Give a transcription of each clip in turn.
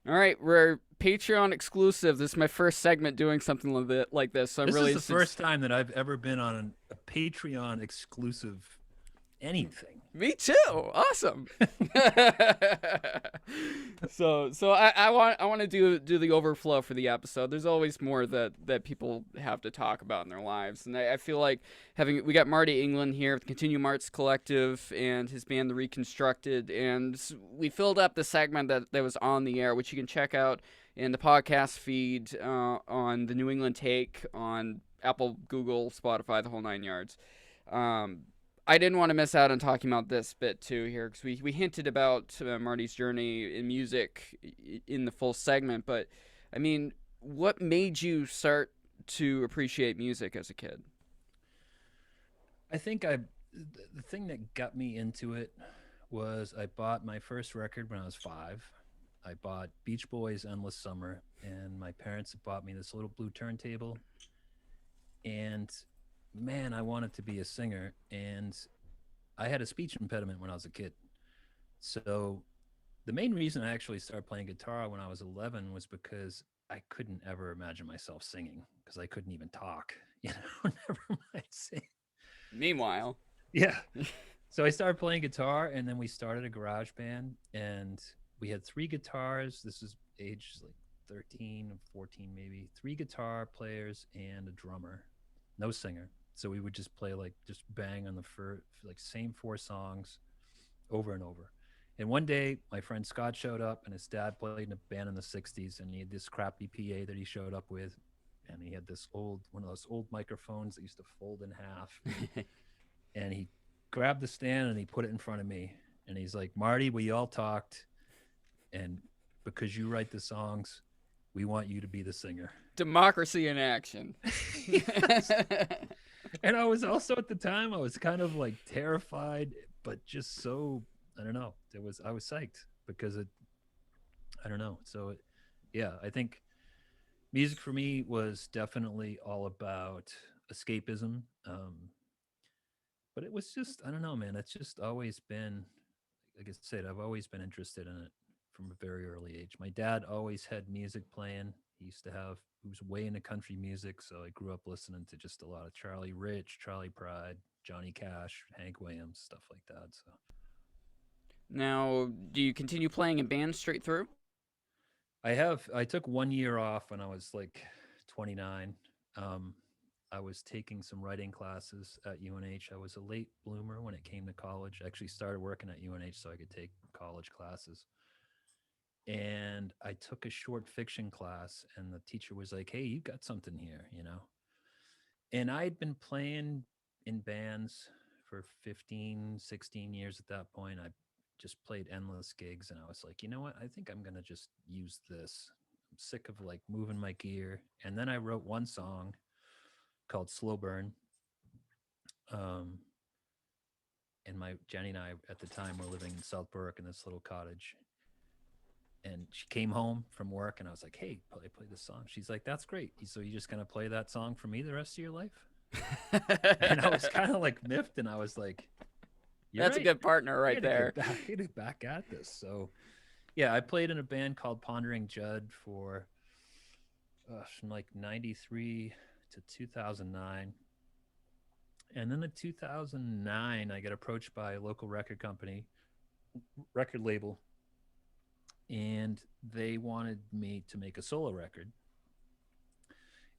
All right, we're Patreon exclusive. This is my first segment doing something like this, so I'm This is really the first time that I've ever been on a Patreon exclusive anything. me too. Awesome. So I want to do the overflow for the episode. There's always more that people have to talk about in their lives, and I feel like we got Marty England here, the Continuum Arts Collective, and his band The Reconstructed, and we filled up the segment that was on the air, which you can check out in the podcast feed on the New England Take on Apple, Google, Spotify, the whole nine yards. Um, I didn't want to miss out on talking about this bit too here because we hinted about Marty's journey in music in the full segment, but I mean, what made you start to appreciate music as a kid? I think the thing that got me into it was I bought my first record when I was 5. I bought Beach Boys' Endless Summer, and my parents had bought me this little blue turntable. And man, I wanted to be a singer, and I had a speech impediment when I was a kid. So the main reason I actually started playing guitar when I was 11 was because I couldn't ever imagine myself singing because I couldn't even talk, you know, never mind sing. Meanwhile, Yeah. So I started playing guitar, and then we started a garage band, and we had 3 guitars. This is age like 13 or 14 maybe. 3 guitar players and a drummer, no singer. So we would just play like just bang on the like same 4 songs over and over. And one day, my friend Scott showed up, and his dad played in a band in the '60s, and he had this crappy PA that he showed up with, and he had this one of those old microphones that used to fold in half, and he grabbed the stand and he put it in front of me, and he's like, "Marty, we all talked, and because you write the songs, we want you to be the singer." democracy in action. Yes. And I was also at the time I was kind of like terrified, but just so I don't know. I was psyched because it I don't know. Yeah, I think music for me was definitely all about escapism. But it was just I don't know, man. It's just always been like I said, I've always been interested in it from a very early age. My dad always had music playing. He was way into country music, so I grew up listening to just a lot of Charlie Rich, Charlie Pride, Johnny Cash, Hank Williams, stuff like that. So Now, do you continue playing in bands straight through? I took 1 year off when I was like 29. Um, I was taking some writing classes at UNH. I was a late bloomer when it came to college. I actually started working at UNH so I could take college classes. And I took a short fiction class, and the teacher was like, "Hey, you got something here, you know?" And I'd been playing in bands for 15, 16 years at that point. I just played endless gigs, and I was like, you know what? I think I'm going to just use this. I'm sick of like moving my gear. And then I wrote one song called Slow Burn. Um, and my Jenny and I at the time were living in South Berwick in this little cottage, and she came home from work, and I was like, "Hey, play this song." She's like, "That's great. So you're just gonna play that song for me the rest of your life?" And I was kind of like miffed, and I was like, "You're That's a right. good partner I right got to get there. back, I get back at this." So yeah, I played in a band called Pondering Judd for from like '93 to 2009. And then in 2009, I got approached by a local record label, and they wanted me to make a solo record.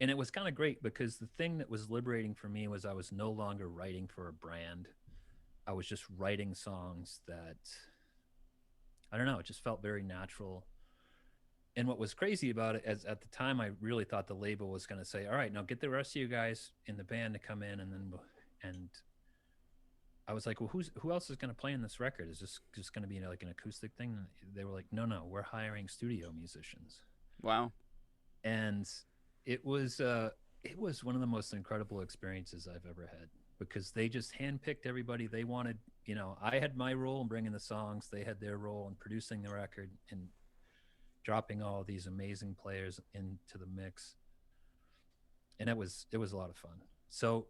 And it was kind of great because the thing that was liberating for me was I was no longer writing for a brand. I was just writing songs that I don't know, it just felt very natural. And what was crazy about it is at the time I really thought the label was going to say, "All right, now get the rest of you guys in the band to come in," and I was like, "Well, who else is going to play in this record? Is this just going to be like an acoustic thing?" And they were like, "No, no, we're hiring studio musicians." Wow. And it was it was one of the most incredible experiences I've ever had because they just handpicked everybody they wanted. You know, I had my role in bringing the songs, they had their role in producing the record and dropping all these amazing players into the mix, and it was a lot of fun. So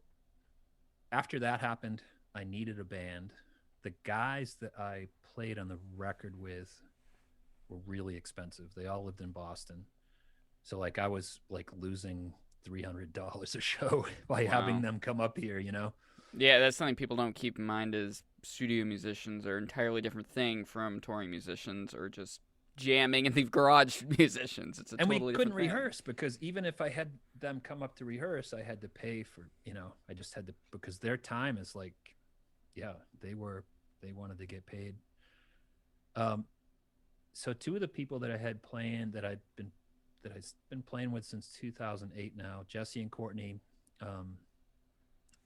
after that happened, I needed a band. The guys that I played on the record with were really expensive. They all lived in Boston. So like I was like losing $300 a show by having Wow. them come up here, you know? Yeah, that's something people don't keep in mind is studio musicians are an entirely different thing from touring musicians or just jamming and the garage musicians. It's a And we totally couldn't different thing. rehearse because even if I had them come up to rehearse, I had to pay for, you know, I just had to, because their time is like, yeah, they wanted to get paid. Um, so two of the people that I had playing that I've been playing with since 2008 now, Jesse and Courtney, um,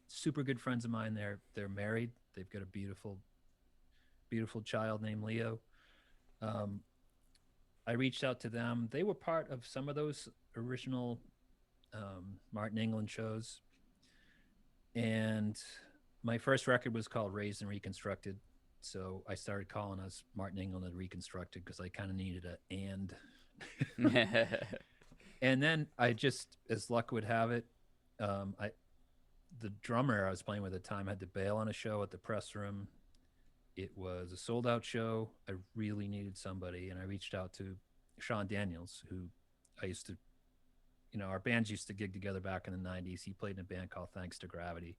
super good friends of mine. They're married. They've got a beautiful child named Leo. Um, I reached out to them. They were part of some of those original Martin England shows, and my first record was called Raised and Reconstructed. So I started calling us Martin England of The Reconstructed because I kind of needed a and. And then I just, as luck would have it, I the drummer I was playing with at the time had to bail on a show at the press room. It was a sold out show. I really needed somebody, and I reached out to Sean Daniels, who I used to, you know, our bands used to gig together back in the '90s. He played in a band called Thanks to Gravity,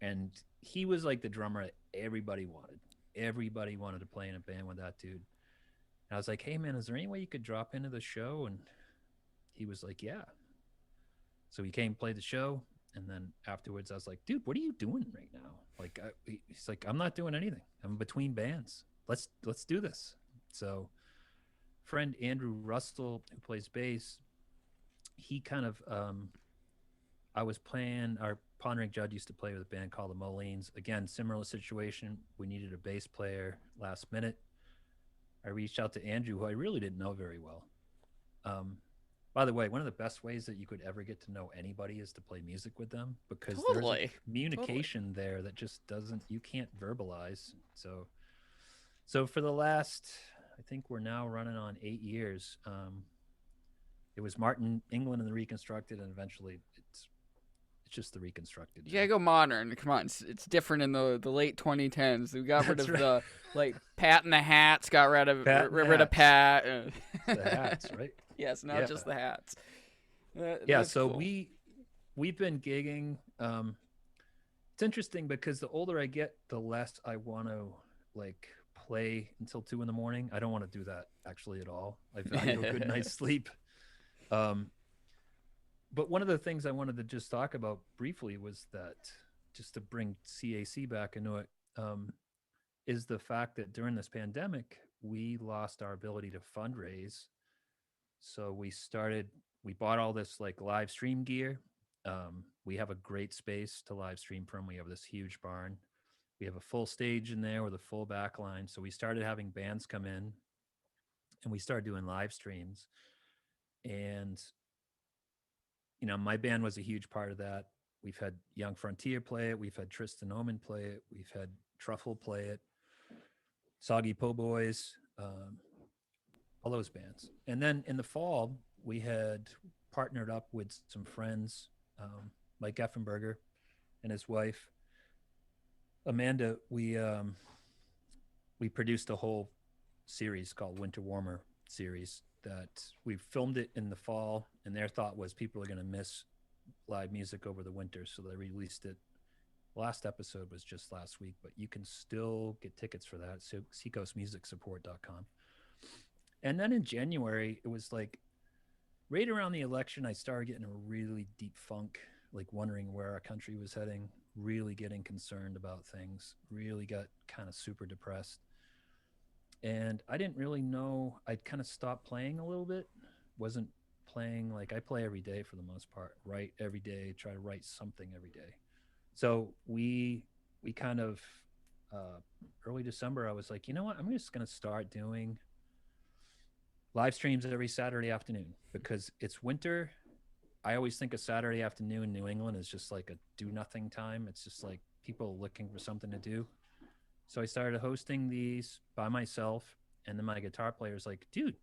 and he was like the drummer that everybody wanted. Everybody wanted to play in a band with that dude. And I was like, "Hey man, is there any way you could drop into the show?" And he was like, "Yeah." So he came, played the show, and then afterwards, I was like, "Dude, what are you doing right now?" Like, he's like, "I'm not doing anything. I'm between bands. Let's do this." So, friend Andrew Russell, who plays bass, he kind of, I was playing. Our Pondering Judd used to play with a band called the Molines. Again, similar situation. We needed a bass player last minute. I reached out to Andrew, who I really didn't know very well. Um, By the way, one of the best ways that you could ever get to know anybody is to play music with them because there's a Totally. Totally. communication there that just doesn't, you can't verbalize. So for the last, I think we're now running on 8 years. It was Martin England and the Reconstructed, and eventually it's just the Reconstructed You gotta now. go modern. Come on, it's different in the late 2010s. We got rid That's of right. the like Pat and the Hats. Got Pat and the rid of hats. Pat. It's the hats, right? Yes, now Yeah, just the hats. yeah. That's So cool. we've been gigging. It's interesting because the older I get, the less I want to like play until 2 in the morning. I don't want to do that actually at all. I value a good night's sleep. Um, but one of the things I wanted to just talk about briefly was that just to bring CAC back into it, um, is the fact that during this pandemic, we lost our ability to fundraise. So we bought all this like live stream gear. We have a great space to live stream from. We have this huge barn. We have a full stage in there with a full back line. So we started having bands come in and we started doing live streams. And, you know, my band was a huge part of that. We've had Young Frontier play it. We've had Tristan Omen play it. We've had Truffle play it. Soggy Po Boys, all those bands. And then in the fall, we had partnered up with some friends, Mike Effenberger and his wife, Amanda. We produced a whole series called Winter Warmer series that we filmed it in the fall, and their thought was people are going to miss live music over the winter, so they released it. Last episode was just last week, but you can still get tickets for that. So seacoastmusicsupport.com. And then in January, it was like right around the election, I started getting a really deep funk, like wondering where our country was heading, really getting concerned about things, really got kind of super depressed. And I didn't really know. I'd kind of stopped playing a little bit. Wasn't playing like I play every day for the most part. Write every day. Try to write something every day. So we kind of uh, early December. I was like, you know what? I'm just gonna start doing live streams every Saturday afternoon because it's winter. I always think a Saturday afternoon in New England is just like a do nothing time. It's just like people looking for something to do. So I started hosting these by myself, and then my guitar player is like, "Dude,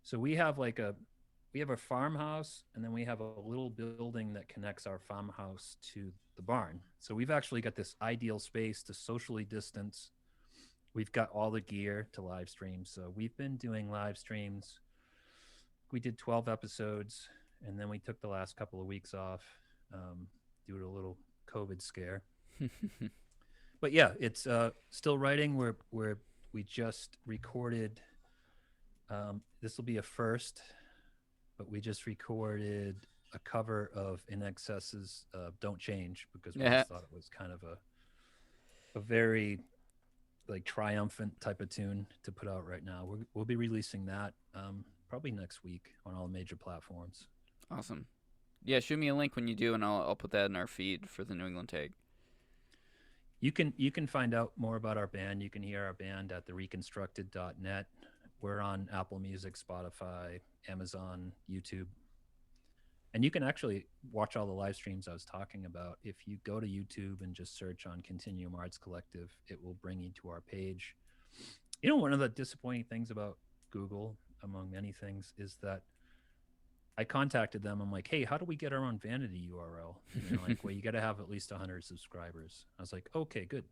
so we have a farmhouse, and then we have a little building that connects our farmhouse to the barn. So we've actually got this ideal space to socially distance we've got all the gear to live stream. So we've been doing live streams. We did 12 episodes, and then we took the last couple of weeks off due to a little COVID scare. But yeah, it's still writing. We just recorded. This will be a first, but we just recorded a cover of In Excess's "Don't Change" because we Yeah. just thought it was kind of a very like triumphant type of tune to put out right now. We'll be releasing that probably next week on all major platforms. Awesome. Yeah, shoot me a link when you do, and I'll put that in our feed for the New England Take. You can find out more about our band. You can hear our band at thereconstructed.net. We're on Apple Music, Spotify, Amazon, YouTube. And you can actually watch all the live streams I was talking about. If you go to YouTube and just search on Continuum Arts Collective, it will bring you to our page. You know, one of the disappointing things about Google, among many things, is that I contacted them. I'm like, hey, how do we get our own vanity URL? And they're like, well, you got to have at least 100 subscribers. I was like, okay, good.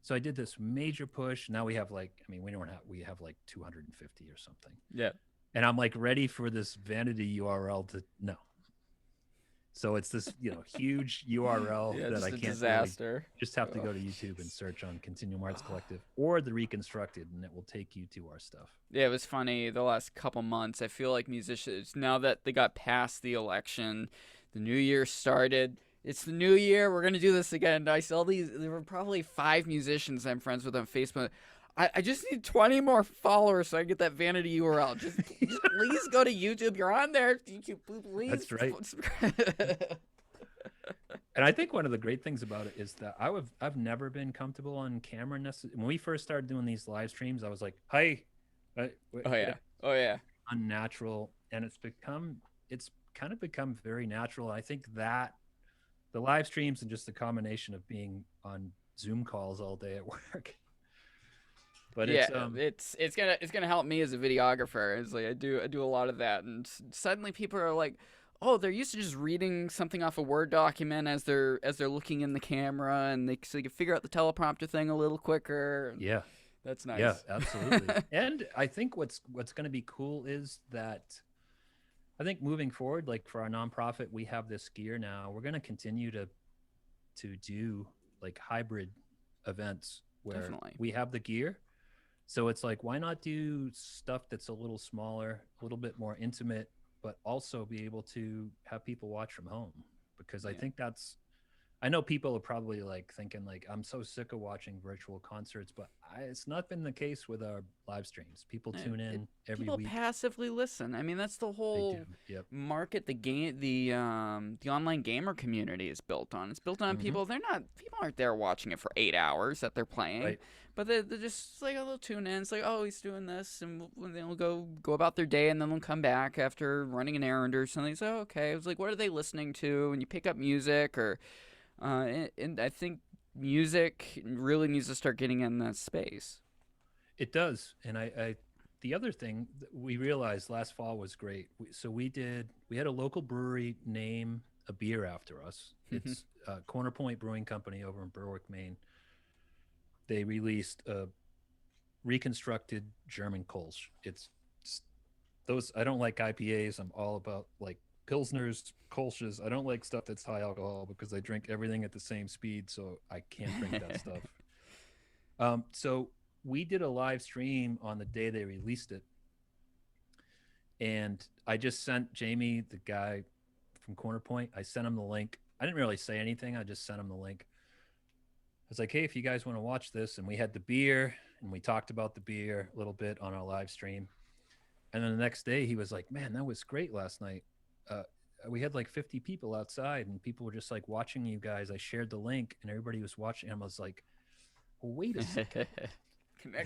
So I did this major push. Now we have like, I mean, we have like 250 or something. Yeah. And I'm like ready for this vanity URL to no. So it's this, huge URL Yeah, that just I a can't disaster. Really, just have to go to YouTube and search on Continuum Arts Collective or The Reconstructed, and it will take you to our stuff. Yeah, it was funny the last couple months. I feel like musicians, now that they got past the election, the new year started. It's the new year. We're going to do this again. I saw there were probably 5 musicians I'm friends with on Facebook. I just need 20 more followers so I get that vanity URL. Just please go to YouTube. You're on there. Please. That's right. And I think one of the great things about it is that I've never been comfortable on camera. When we first started doing these live streams, I was like, "Hi." Oh yeah. Unnatural, and it's kind of become very natural. I think that the live streams and just the combination of being on Zoom calls all day at work. But yeah, it's gonna help me as a videographer. It's like I do a lot of that, and suddenly people are like, oh, they're used to just reading something off a Word document as they're looking in the camera, and so they can figure out the teleprompter thing a little quicker. Yeah, that's nice. Yeah, absolutely. And I think what's going to be cool is that I think moving forward, like for our nonprofit, we have this gear now. We're going to continue to do like hybrid events where Definitely. we have the gear. So it's like, why not do stuff that's a little smaller, a little bit more intimate, but also be able to have people watch from home? Because I think I know people are probably like thinking like, I'm so sick of watching virtual concerts, but it's not been the case with our live streams. People tune in every week. People passively listen. I mean, that's the whole market the online gamer community is built on. It's built on people aren't there watching it for 8 hours that they're playing. Right. But they're just like a little tune in. It's like, oh, he's doing this, and they'll go about their day, and then they'll come back after running an errand or something. So okay, it was like, what are they listening to? And you pick up music, or and I think music really needs to start getting in that space. It does, and I the other thing that we realized last fall was great. We had a local brewery name a beer after us. It's Corner Point Brewing Company over in Berwick, Maine. They released a reconstructed German Kolsch. It's those. I don't like IPAs. I'm all about like Pilsners, Kolsch's. I don't like stuff that's high alcohol because I drink everything at the same speed, so I can't drink that stuff. So we did a live stream on the day they released it, and I just sent Jamie, the guy from Corner Point, I sent him the link. I didn't really say anything. I just sent him the link. I was like, hey, if you guys want to watch this, and we had the beer, and we talked about the beer a little bit on our live stream. And then the next day, he was like, man, that was great last night. We had like 50 people outside, and people were just like watching you guys. I shared the link, and everybody was watching. And I was like, well, wait a second.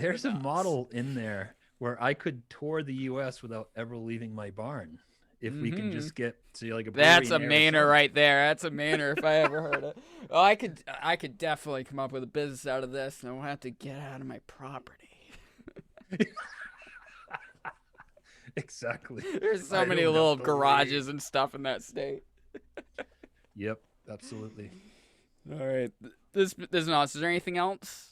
There's a model in there where I could tour the U.S. without ever leaving my barn. If we can just get to like a brewery. That's a Mainer right there. That's a Mainer if I ever heard it. Oh, I could definitely come up with a business out of this, and I won't have to get out of my property. Exactly. There's so many little garages and stuff in that state. Yep, absolutely. All right. This is awesome. Is there anything else?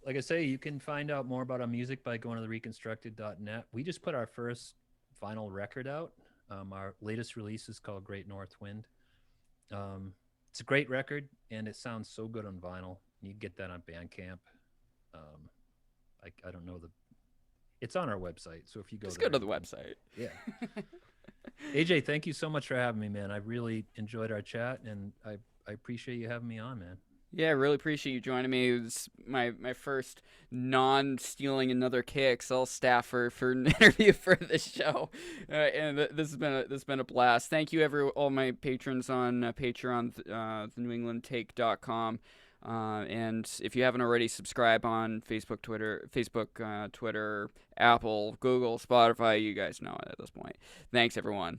like I say, you can find out more about our music by going to thereconstructed.net. We just put our first vinyl record out. Our latest release is called Great North Wind. It's a great record, and it sounds so good on vinyl. You can get that on Bandcamp. Um, I don't know it's on our website. So if you go Just there, go to the website. Yeah. AJ, thank you so much for having me, man. I really enjoyed our chat, and I appreciate you having me on, man. Yeah, I really appreciate you joining me. It was my first non-stealing another KXL staffer for an interview for this show, and this has been a blast. Thank you, all my patrons on Patreon, thenewenglandtake.com. And if you haven't already, subscribe on Facebook, Twitter, Apple, Google, Spotify. You guys know it at this point. Thanks, everyone.